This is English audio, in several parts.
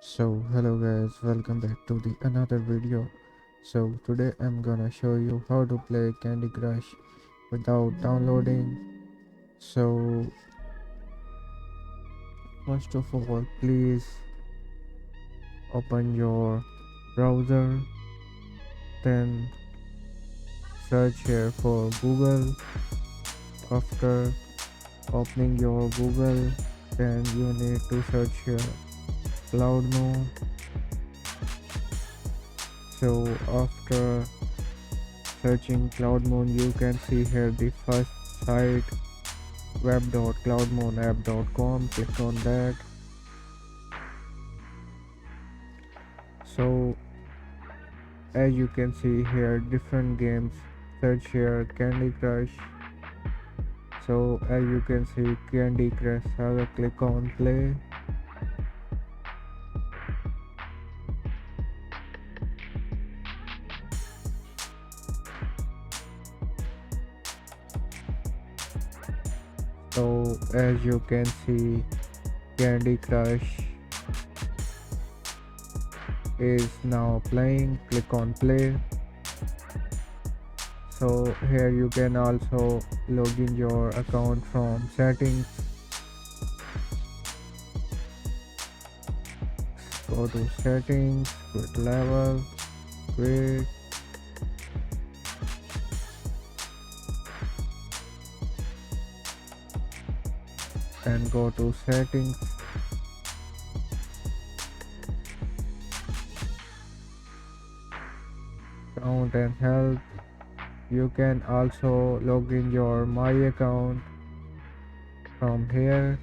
So hello guys, welcome back to the another video. So today I'm gonna show you how to play Candy Crush without downloading. So first of all, please open your browser, then search here for Google. After opening your Google, then you need to search here Cloud Moon. So after searching CloudMoon, you can see here the first site web.cloudmoonapp.com. Click on that. So as you can see here, different games. Search here Candy Crush. So as you can see Candy Crush Saga, click on play. So as you can see Candy Crush is now playing. Click on play. So here you can also log in your account from settings. Go to settings, quit level, quit, and go to settings. Account and health. You can also log in your my account from here.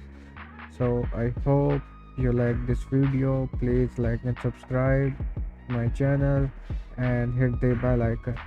So I hope you like this video. Please like and subscribe my channel and hit the bell icon.